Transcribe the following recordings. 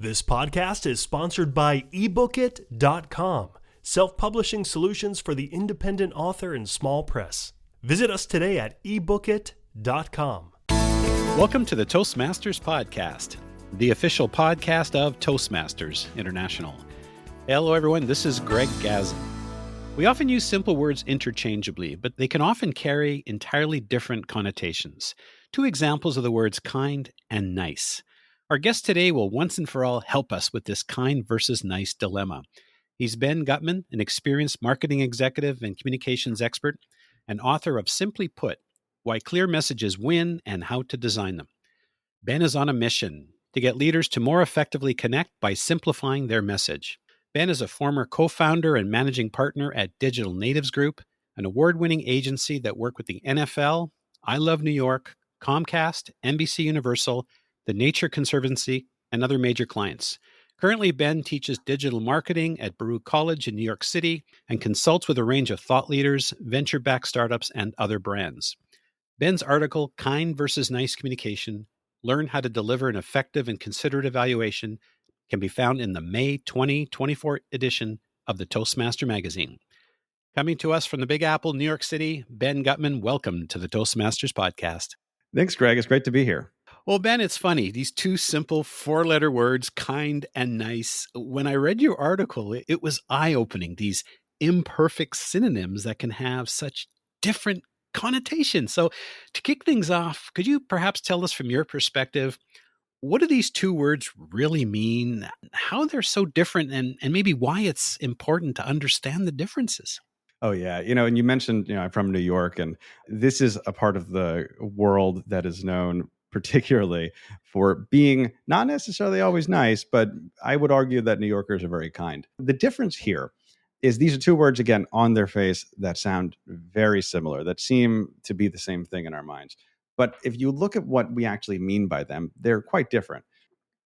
This podcast is sponsored by ebookit.com, self-publishing solutions for the independent author and small press. Visit us today at ebookit.com. Welcome to the Toastmasters Podcast, the official podcast of Toastmasters International. Hello, everyone. This is Greg Gazin. We often use simple words interchangeably, but they can often carry entirely different connotations. Two examples of the words kind and nice. Our guest today will once and for all help us with this kind versus nice dilemma. He's Ben Guttmann, an experienced marketing executive and communications expert, and author of Simply Put, Why Clear Messages Win and How to Design Them. Ben is on a mission to get leaders to more effectively connect by simplifying their message. Ben is a former co-founder and managing partner at Digital Natives Group, an award-winning agency that worked with the NFL, I Love New York, Comcast, NBCUniversal, the Nature Conservancy, and other major clients. Currently, Ben teaches digital marketing at Baruch College in New York City and consults with a range of thought leaders, venture-backed startups, and other brands. Ben's article, Kind versus Nice Communication, Learn How to Deliver an Effective and Considerate Evaluation, can be found in the May 2024 edition of the Toastmaster magazine. Coming to us from the Big Apple, New York City, Ben Guttmann, welcome to the Toastmasters Podcast. Thanks, Greg. It's great to be here. Well, Ben, it's funny. These two simple four-letter words, kind and nice. When I read your article, it was eye-opening. These imperfect synonyms that can have such different connotations. So to kick things off, could you perhaps tell us from your perspective, what do these two words really mean, how they're so different, and maybe why it's important to understand the differences? Oh, yeah. And you mentioned, I'm from New York, and this is a part of the world that is known particularly for being not necessarily always nice, but I would argue that New Yorkers are very kind. The difference here is these are two words, again, on their face that sound very similar, that seem to be the same thing in our minds. But if you look at what we actually mean by them, they're quite different.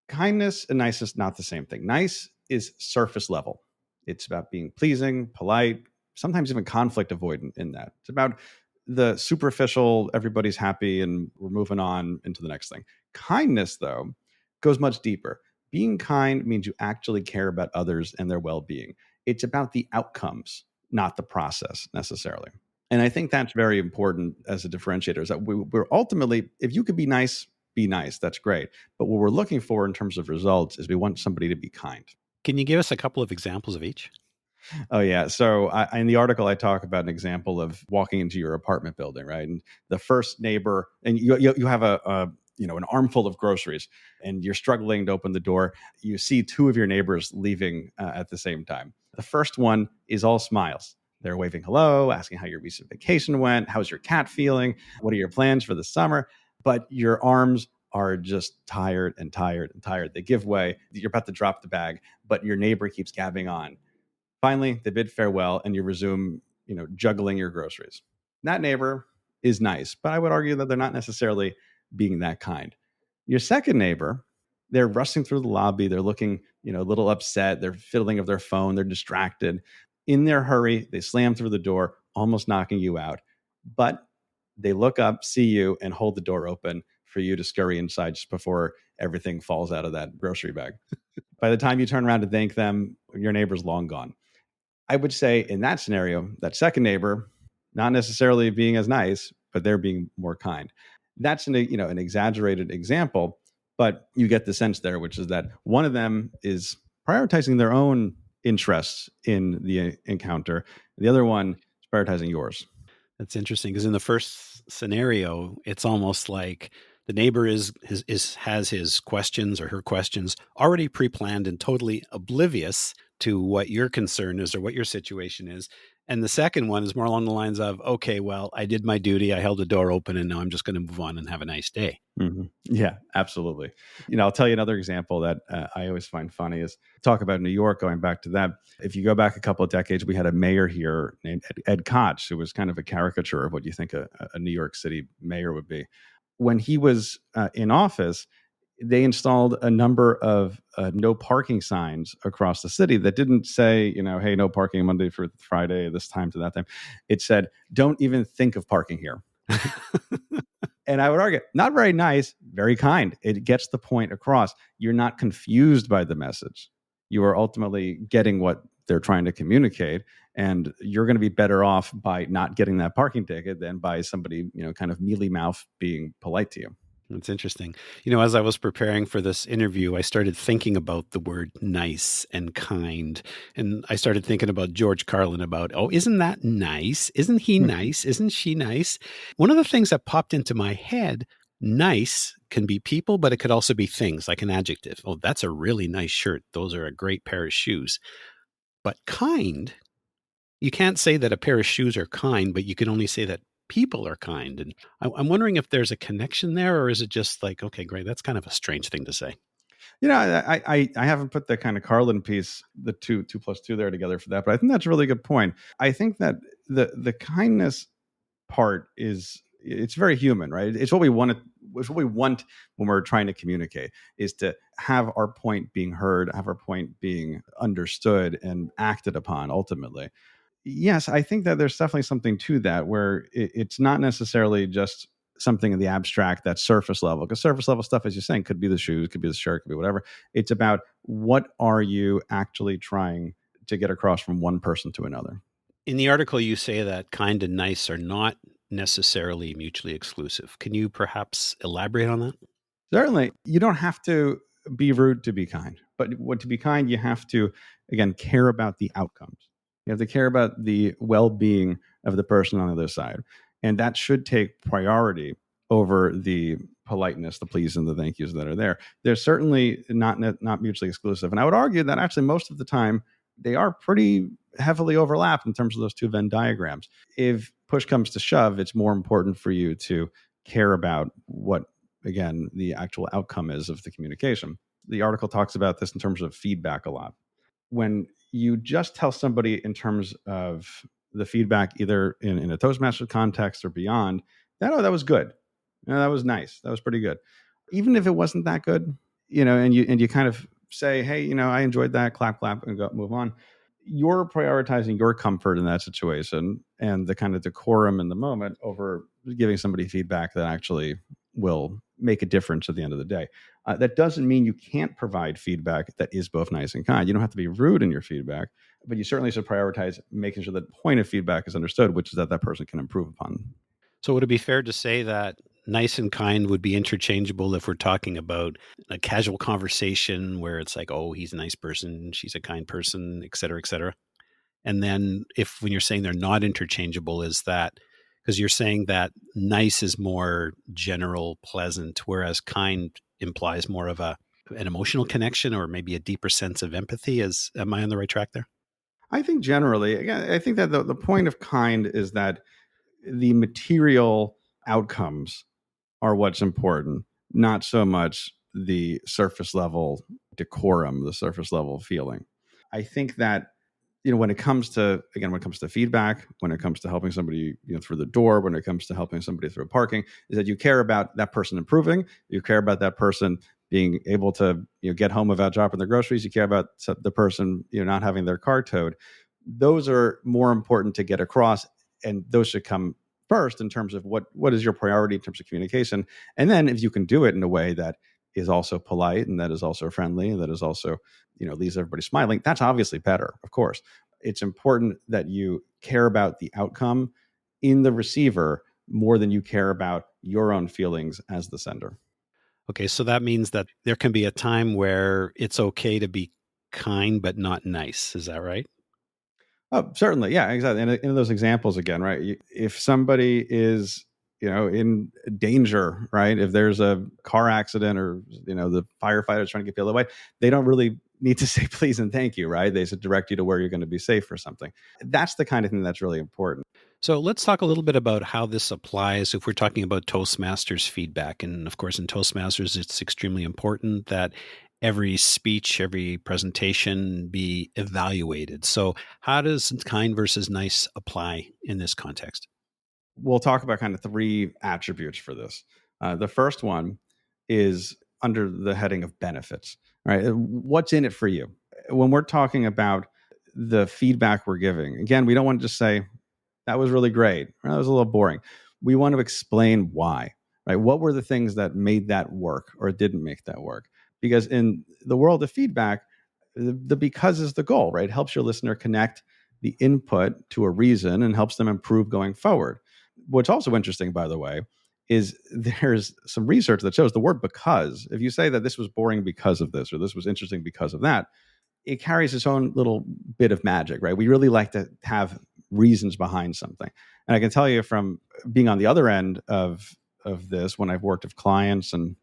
Kindness and nice is not the same thing. Nice is surface level. It's about being pleasing, polite, sometimes even conflict avoidant in that. It's about the superficial, everybody's happy and we're moving on into the next thing. Kindness, though, goes much deeper. Being kind means you actually care about others and their well-being. It's about the outcomes, not the process necessarily. And I think that's very important as a differentiator, is that we're ultimately, if you could be nice, that's great. But what we're looking for in terms of results is we want somebody to be kind. Can you give us a couple of examples of each? Oh, yeah. So in the article, I talk about an example of walking into your apartment building, right? And the first neighbor, and you have an armful of groceries, and you're struggling to open the door. You see two of your neighbors leaving at the same time. The first one is all smiles. They're waving hello, asking how your recent vacation went. How's your cat feeling? What are your plans for the summer? But your arms are just tired and tired and tired. They give way. You're about to drop the bag, but your neighbor keeps gabbing on. Finally, they bid farewell and you resume, juggling your groceries. That neighbor is nice, but I would argue that they're not necessarily being that kind. Your second neighbor, they're rushing through the lobby. They're looking, a little upset. They're fiddling with their phone. They're distracted. In their hurry, they slam through the door, almost knocking you out. But they look up, see you, and hold the door open for you to scurry inside just before everything falls out of that grocery bag. By the time you turn around to thank them, your neighbor's long gone. I would say in that scenario, that second neighbor, not necessarily being as nice, but they're being more kind. That's an exaggerated example, but you get the sense there, which is that one of them is prioritizing their own interests in the encounter. The other one is prioritizing yours. That's interesting, because in the first scenario, it's almost like the neighbor has his questions or her questions already pre-planned and totally oblivious to what your concern is or what your situation is. And the second one is more along the lines of, okay, well, I did my duty. I held the door open and now I'm just going to move on and have a nice day. Mm-hmm. Yeah, absolutely. I'll tell you another example that I always find funny is talk about New York, going back to that. If you go back a couple of decades, we had a mayor here named Ed Koch, who was kind of a caricature of what you think a New York City mayor would be. When he was in office, they installed a number of no parking signs across the city that didn't say, hey, no parking Monday through Friday, this time to that time. It said, don't even think of parking here. And I would argue, not very nice, very kind. It gets the point across. You're not confused by the message. You are ultimately getting what they're trying to communicate. And you're going to be better off by not getting that parking ticket than by somebody, kind of mealy mouth being polite to you. That's interesting. As I was preparing for this interview, I started thinking about the word nice and kind. And I started thinking about George Carlin about, oh, isn't that nice? Isn't he nice? Isn't she nice? One of the things that popped into my head, nice can be people, but it could also be things like an adjective. Oh, that's a really nice shirt. Those are a great pair of shoes. But kind, you can't say that a pair of shoes are kind, but you can only say that people are kind. And I'm wondering if there's a connection there, or is it just like, okay, great, that's kind of a strange thing to say. I haven't put the kind of Carlin piece, the two plus two there together for that, but I think that's a really good point. I think that the kindness part it's very human, right? It's what we want when we're trying to communicate, is to have our point being heard, have our point being understood and acted upon ultimately. Yes, I think that there's definitely something to that, where it's not necessarily just something in the abstract that's surface level, because surface level stuff, as you're saying, could be the shoes, could be the shirt, could be whatever. It's about, what are you actually trying to get across from one person to another? In the article, you say that kind and nice are not necessarily mutually exclusive. Can you perhaps elaborate on that? Certainly. You don't have to be rude to be kind, but to be kind, you have to, again, care about the outcomes. You have to care about the well-being of the person on the other side. And that should take priority over the politeness, the please, and the thank yous that are there. They're certainly not mutually exclusive. And I would argue that actually most of the time they are pretty heavily overlapped in terms of those two Venn diagrams. If push comes to shove, it's more important for you to care about what, again, the actual outcome is of the communication. The article talks about this in terms of feedback a lot. When you just tell somebody in terms of the feedback, either in a Toastmaster context or beyond, that was good. That was nice. That was pretty good. Even if it wasn't that good, and you kind of say, hey, I enjoyed that, clap, clap, and move on. You're prioritizing your comfort in that situation and the kind of decorum in the moment over giving somebody feedback that actually will make a difference at the end of the day. That doesn't mean you can't provide feedback that is both nice and kind. You don't have to be rude in your feedback, but you certainly should prioritize making sure that the point of feedback is understood, which is that person can improve upon. So would it be fair to say that nice and kind would be interchangeable if we're talking about a casual conversation where it's like, oh, he's a nice person, she's a kind person, et cetera, et cetera? And then when you're saying they're not interchangeable, is that because you're saying that nice is more general, pleasant, whereas kind implies more of an emotional connection or maybe a deeper sense of empathy? Am I on the right track there? I think generally, again, I think that the point of kind is that the material outcomes are what's important, not so much the surface level decorum, the surface level feeling. I think that, when it comes to feedback, when it comes to helping somebody, through the door, when it comes to helping somebody through parking, is that you care about that person improving, you care about that person being able to, get home without dropping their groceries, you care about the person, not having their car towed. Those are more important to get across, and those should come first in terms of what is your priority in terms of communication. And then if you can do it in a way that is also polite and that is also friendly and that is also, leaves everybody smiling, that's obviously better, of course. It's important that you care about the outcome in the receiver more than you care about your own feelings as the sender. Okay, so that means that there can be a time where it's okay to be kind but not nice. Is that right? Oh, certainly. Yeah, exactly. And in those examples again, right? If somebody is, in danger, right? If there's a car accident or, the firefighter's trying to get people away, they don't really need to say please and thank you, right? They should direct you to where you're going to be safe or something. That's the kind of thing that's really important. So let's talk a little bit about how this applies if we're talking about Toastmasters feedback. And of course, in Toastmasters, it's extremely important that every speech, every presentation be evaluated. So how does kind versus nice apply in this context? We'll talk about kind of three attributes for this. The first one is under the heading of benefits, right? What's in it for you? When we're talking about the feedback we're giving, again, we don't want to just say, that was really great, or that was a little boring. We want to explain why. right? What were the things that made that work or didn't make that work? Because in the world of feedback, the because is the goal, right? It helps your listener connect the input to a reason and helps them improve going forward. What's also interesting, by the way, is there's some research that shows the word because, if you say that this was boring because of this or this was interesting because of that, it carries its own little bit of magic, right? We really like to have reasons behind something. And I can tell you from being on the other end of this, when I've worked with clients and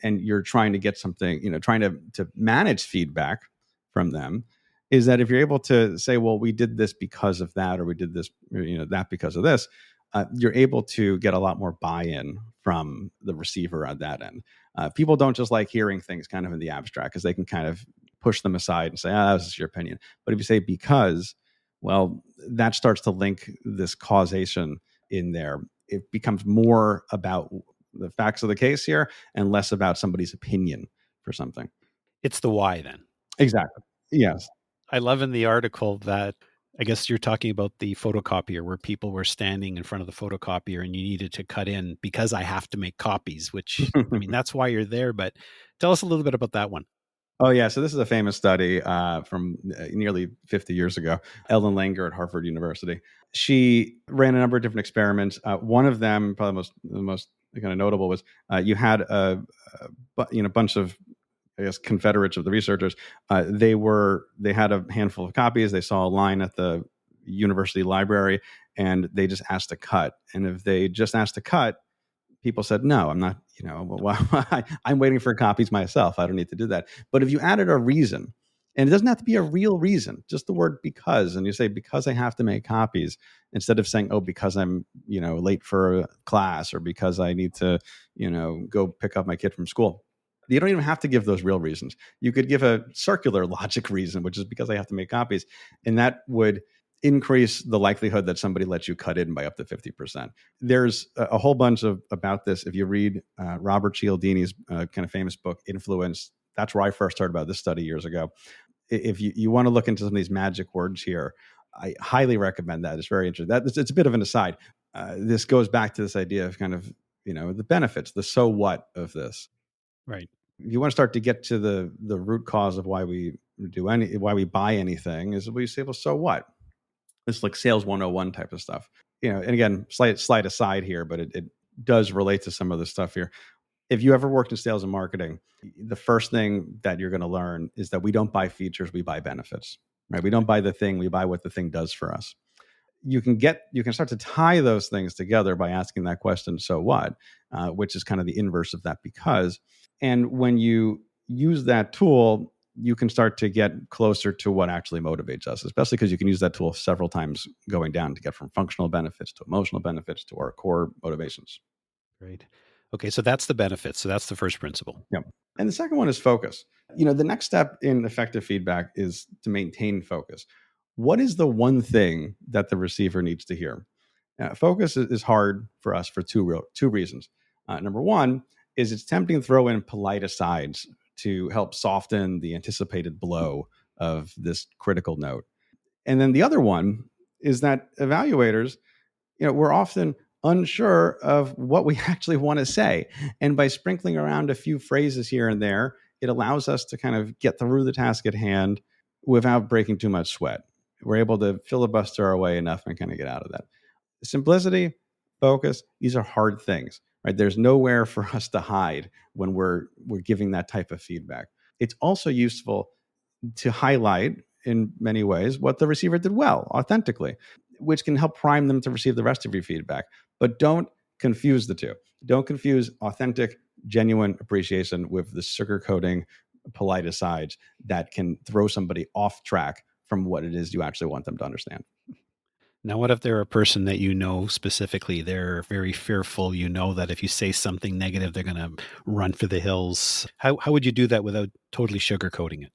you're trying to get something, trying to manage feedback from them, is that if you're able to say, well, we did this because of that, or we did this, that because of this, you're able to get a lot more buy-in from the receiver on that end. People don't just like hearing things kind of in the abstract because they can kind of push them aside and say, this is your opinion. But if you say because, well, that starts to link this causation in there. It becomes more about the facts of the case here and less about somebody's opinion for something. It's the why then. Exactly. Yes. I love in the article that I guess you're talking about the photocopier where people were standing in front of the photocopier and you needed to cut in because I have to make copies, which, I mean, that's why you're there. But tell us a little bit about that one. Oh, yeah. So this is a famous study from nearly 50 years ago. Ellen Langer at Harvard University. She ran a number of different experiments. One of them, probably the most kind of notable, was you had a bunch of, I guess, Confederates of the researchers. They had a handful of copies. They saw a line at the university library, and they just asked to cut. And if they just asked to cut, people said, no, I'm not, I'm waiting for copies myself. I don't need to do that. But if you added a reason, and it doesn't have to be a real reason, just the word because, and you say, because I have to make copies, instead of saying, oh, because I'm, late for a class, or because I need to, go pick up my kid from school. You don't even have to give those real reasons. You could give a circular logic reason, which is because I have to make copies. And that would increase the likelihood that somebody lets you cut in by up to 50%. There's a whole bunch about this. If you read Robert Cialdini's kind of famous book, Influence, that's where I first heard about this study years ago. If you want to look into some of these magic words here, I highly recommend that. It's very interesting. It's a bit of an aside. This goes back to this idea of kind of, the benefits, the so what of this. Right. If you want to start to get to the root cause of why we buy anything, is we say, well, so what? It's like sales 101 type of stuff. And again, slight aside here, but it does relate to some of the stuff here. If you ever worked in sales and marketing, the first thing that you're going to learn is that we don't buy features, we buy benefits, right? We don't buy the thing, we buy what the thing does for us. You can start to tie those things together by asking that question, so what? Which is kind of the inverse of that because. And when you use that tool, you can start to get closer to what actually motivates us, especially because you can use that tool several times going down to get from functional benefits to emotional benefits to our core motivations. Great. Okay, so that's the benefits. So that's the first principle. Yep. And the second one is focus. The next step in effective feedback is to maintain focus. What is the one thing that the receiver needs to hear? Focus is hard for us for two reasons. Number one is it's tempting to throw in polite asides to help soften the anticipated blow of this critical note. And then the other one is that evaluators, we're often unsure of what we actually want to say. And by sprinkling around a few phrases here and there, it allows us to kind of get through the task at hand without breaking too much sweat. We're able to filibuster our way enough and kind of get out of that. Simplicity, focus, these are hard things. Right? There's nowhere for us to hide when we're giving that type of feedback. It's also useful to highlight in many ways what the receiver did well, authentically, which can help prime them to receive the rest of your feedback. But don't confuse the two. Don't confuse authentic, genuine appreciation with the sugarcoating, polite asides that can throw somebody off track from what it is you actually want them to understand. Now, what if they're a person that specifically, they're very fearful, that if you say something negative, they're going to run for the hills? How would you do that without totally sugarcoating it?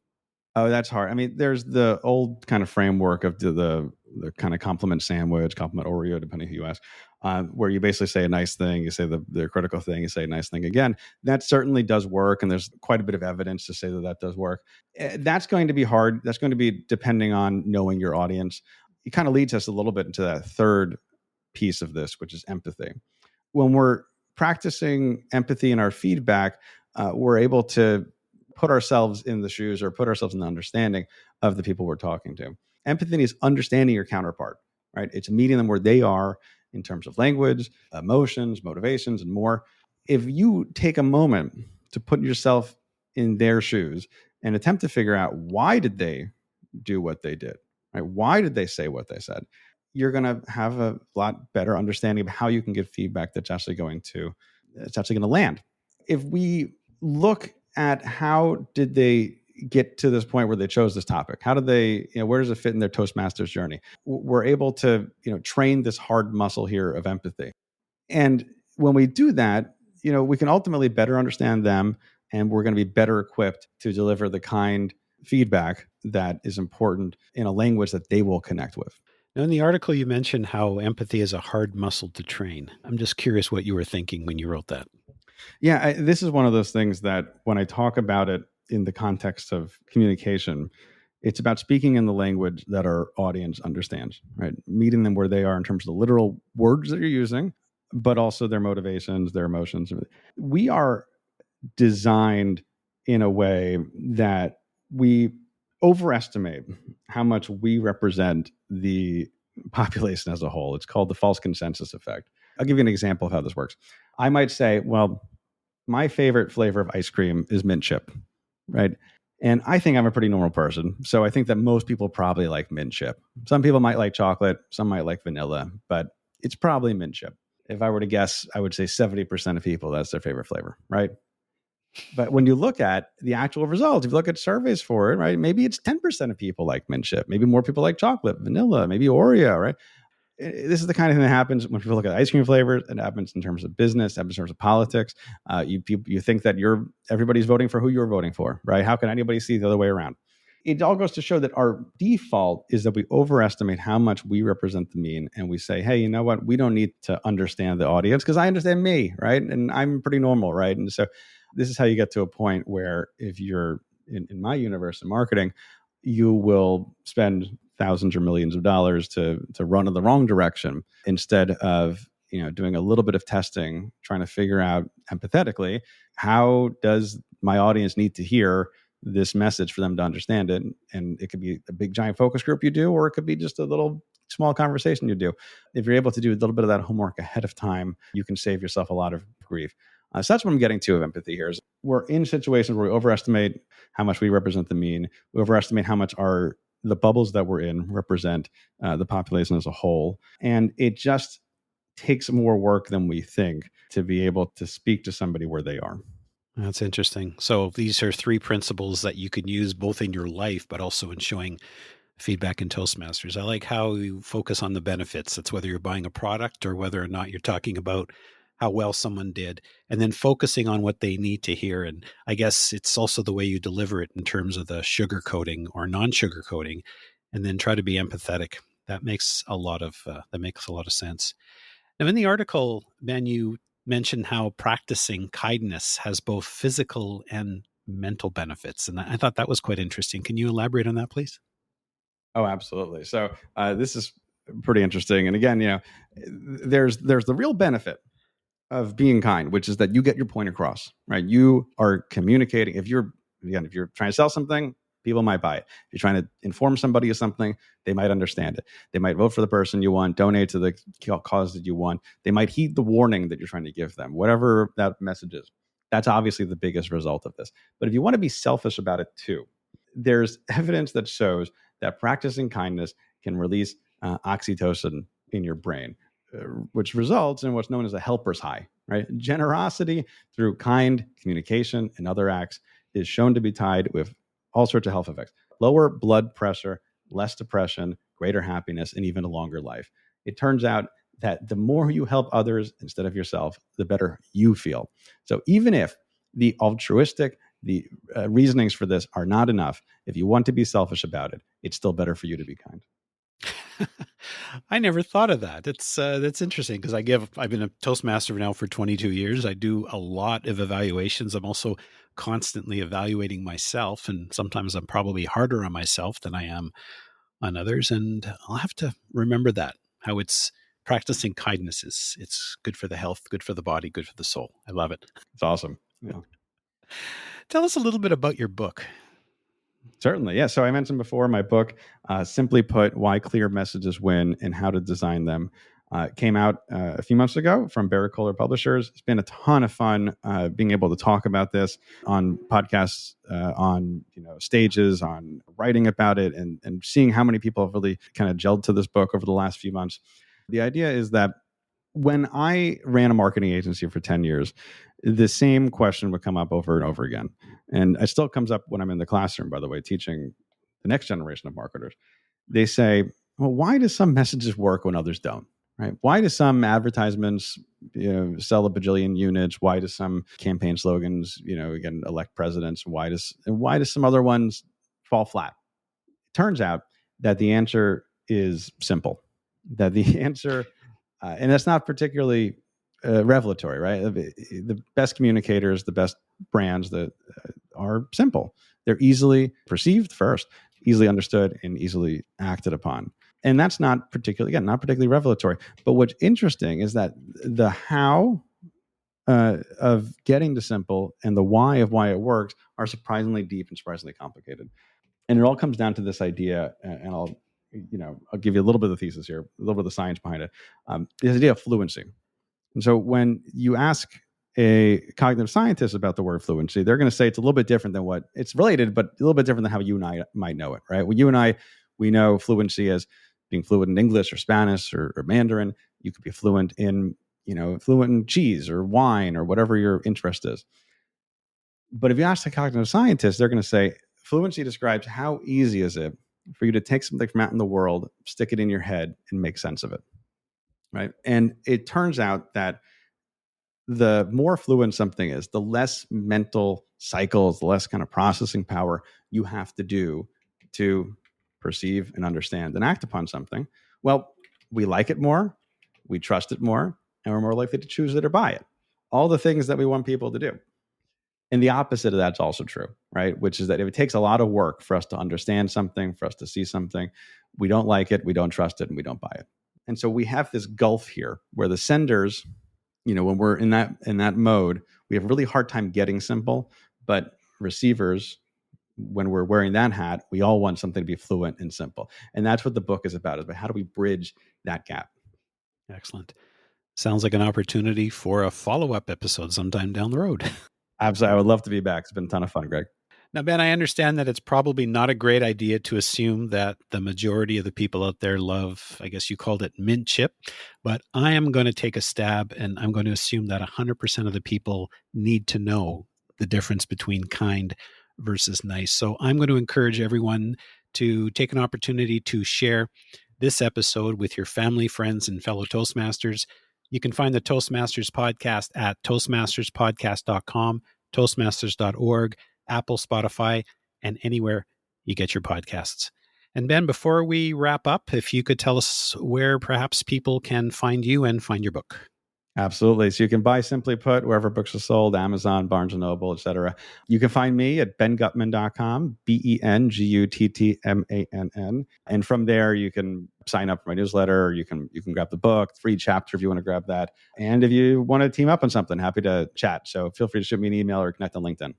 Oh, that's hard. I mean, there's the old kind of framework of the kind of compliment sandwich, compliment Oreo, depending who you ask, where you basically say a nice thing, you say the critical thing, you say a nice thing again. That certainly does work, and there's quite a bit of evidence to say that does work. That's going to be hard. That's going to be depending on knowing your audience. It kind of leads us a little bit into that third piece of this, which is empathy. When we're practicing empathy in our feedback, we're able to put ourselves in the shoes or put ourselves in the understanding of the people we're talking to. Empathy is understanding your counterpart, right? It's meeting them where they are in terms of language, emotions, motivations, and more. If you take a moment to put yourself in their shoes and attempt to figure out why did they do what they did, right? Why did they say what they said? You're going to have a lot better understanding of how you can give feedback that's actually going to land. If we look at how did they get to this point where they chose this topic, how did they, where does it fit in their Toastmasters journey? We're able to, train this hard muscle here of empathy. And when we do that, we can ultimately better understand them, and we're going to be better equipped to deliver the kind feedback that is important in a language that they will connect with. Now, in the article, you mentioned how empathy is a hard muscle to train. I'm just curious what you were thinking when you wrote that. Yeah, this is one of those things that when I talk about it in the context of communication, it's about speaking in the language that our audience understands, right? Meeting them where they are in terms of the literal words that you're using, but also their motivations, their emotions. We are designed in a way that we overestimate how much we represent the population as a whole. It's called the false consensus effect. I'll give you an example of how this works. I might say, well, my favorite flavor of ice cream is mint chip, right? And I think I'm a pretty normal person. So I think that most people probably like mint chip. Some people might like chocolate, some might like vanilla, but it's probably mint chip. If I were to guess, I would say 70% of people, that's their favorite flavor, right? But when you look at the actual results, if you look at surveys for it, right, maybe it's 10% of people like mint chip. Maybe more people like chocolate, vanilla, maybe Oreo, right? This is the kind of thing that happens when people look at ice cream flavors. It happens in terms of business, it happens in terms of politics. You think that everybody's voting for who you're voting for, right? How can anybody see the other way around? It all goes to show that our default is that we overestimate how much we represent the mean, and we say, hey, you know what? We don't need to understand the audience because I understand me, right? And I'm pretty normal, right? And so this is how you get to a point where if you're in my universe in marketing, you will spend thousands or millions of dollars to run in the wrong direction instead of doing a little bit of testing, trying to figure out empathetically, how does my audience need to hear this message for them to understand it? And it could be a big giant focus group you do, or it could be just a little small conversation you do. If you're able to do a little bit of that homework ahead of time, you can save yourself a lot of grief. So that's what I'm getting to of empathy here is we're in situations where we overestimate how much we represent the mean. We overestimate how much the bubbles that we're in represent the population as a whole. And it just takes more work than we think to be able to speak to somebody where they are. That's interesting. So these are 3 principles that you can use both in your life, but also in showing feedback in Toastmasters. I like how you focus on the benefits. That's whether you're buying a product or whether or not you're talking about how well someone did, and then focusing on what they need to hear. And I guess it's also the way you deliver it in terms of the sugar coating or non-sugar coating, and then try to be empathetic. That makes a lot of sense. Now, in the article, Ben, you mentioned how practicing kindness has both physical and mental benefits, and I thought that was quite interesting. Can you elaborate on that, please? Oh, absolutely. So this is pretty interesting. And again, there's the real benefit of being kind, which is that you get your point across, right? You are communicating. If you're trying to sell something, people might buy it. If you're trying to inform somebody of something, they might understand it. They might vote for the person you want, donate to the cause that you want. They might heed the warning that you're trying to give them, whatever that message is. That's obviously the biggest result of this. But if you want to be selfish about it too, there's evidence that shows that practicing kindness can release oxytocin in your brain, which results in what's known as a helper's high, right? Generosity through kind communication and other acts is shown to be tied with all sorts of health effects: lower blood pressure, less depression, greater happiness, and even a longer life. It turns out that the more you help others instead of yourself, the better you feel. So even if the altruistic, the reasonings for this are not enough, if you want to be selfish about it, it's still better for you to be kind. I never thought of that. That's interesting because I've been a Toastmaster now for 22 years. I do a lot of evaluations. I'm also constantly evaluating myself, and sometimes I'm probably harder on myself than I am on others. And I'll have to remember that, how it's practicing kindness it's good for the health, good for the body, good for the soul. I love it. It's awesome. Yeah. Tell us a little bit about your book. Certainly. Yeah. So I mentioned before my book, simply put, Why Clear Messages Win and How to Design Them, came out a few months ago from Baruch College Publishers. It's been a ton of fun being able to talk about this on podcasts, on stages, on writing about it, and seeing how many people have really kind of gelled to this book over the last few months. The idea is that when I ran a marketing agency for 10 years, the same question would come up over and over again. And it still comes up when I'm in the classroom, by the way, teaching the next generation of marketers. They say, well, why do some messages work when others don't? Right? Why do some advertisements, sell a bajillion units? Why do some campaign slogans, again, elect presidents? Why does some other ones fall flat? It turns out that the answer is simple. That the answer, and that's not particularly revelatory, right? The best communicators, the best brands that are simple. They're easily perceived first, easily understood, and easily acted upon. And that's not particularly revelatory. But what's interesting is that the how of getting to simple and the why of why it works are surprisingly deep and surprisingly complicated. And it all comes down to this idea, and I'll give you a little bit of the thesis here, a little bit of the science behind it. This idea of fluency. And so when you ask a cognitive scientist about the word fluency, they're going to say it's a little bit different than what it's related, but a little bit different than how you and I might know it, right? Well, you and I, we know fluency as being fluent in English or Spanish or Mandarin. You could be fluent in cheese or wine or whatever your interest is. But if you ask a cognitive scientist, they're going to say fluency describes how easy is it for you to take something from out in the world, stick it in your head, and make sense of it. Right. And it turns out that the more fluent something is, the less mental cycles, the less kind of processing power you have to do to perceive and understand and act upon something. Well, we like it more, we trust it more, and we're more likely to choose it or buy it. All the things that we want people to do. And the opposite of that's also true, right? Which is that if it takes a lot of work for us to understand something, for us to see something, we don't like it, we don't trust it, and we don't buy it. And so we have this gulf here where the senders, when we're in that mode, we have a really hard time getting simple, but receivers, when we're wearing that hat, we all want something to be fluent and simple. And that's what the book is about how do we bridge that gap? Excellent. Sounds like an opportunity for a follow-up episode sometime down the road. Absolutely. I would love to be back. It's been a ton of fun, Greg. Now, Ben, I understand that it's probably not a great idea to assume that the majority of the people out there love, I guess you called it mint chip, but I am going to take a stab and I'm going to assume that 100% of the people need to know the difference between kind versus nice. So I'm going to encourage everyone to take an opportunity to share this episode with your family, friends, and fellow Toastmasters. You can find the Toastmasters podcast at toastmasterspodcast.com, toastmasters.org, Apple, Spotify, and anywhere you get your podcasts. And Ben, before we wrap up, if you could tell us where perhaps people can find you and find your book. Absolutely. So you can buy Simply Put wherever books are sold, Amazon, Barnes & Noble, etc. You can find me at benguttmann.com, BenGuttmann. And from there, you can sign up for my newsletter. You can grab the book, free chapter if you want to grab that. And if you want to team up on something, happy to chat. So feel free to shoot me an email or connect on LinkedIn.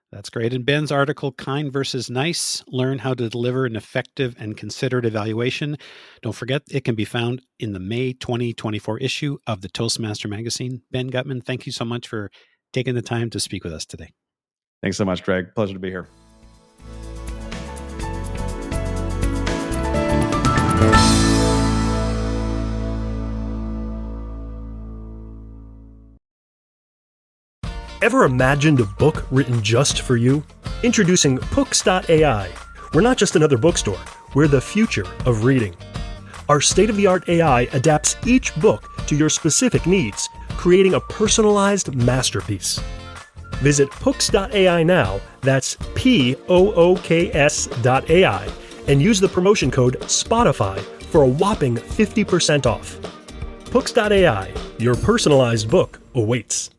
That's great. And Ben's article, Kind versus Nice, Learn How to Deliver an Effective and Considered Evaluation. Don't forget, it can be found in the May 2024 issue of the Toastmaster magazine. Ben Guttmann, thank you so much for taking the time to speak with us today. Thanks so much, Greg. Pleasure to be here. Ever imagined a book written just for you? Introducing Books.ai. We're not just another bookstore, we're the future of reading. Our state-of-the-art AI adapts each book to your specific needs, creating a personalized masterpiece. Visit Books.ai now, that's POOKS.ai, and use the promotion code SPOTIFY for a whopping 50% off. Books.ai, your personalized book awaits.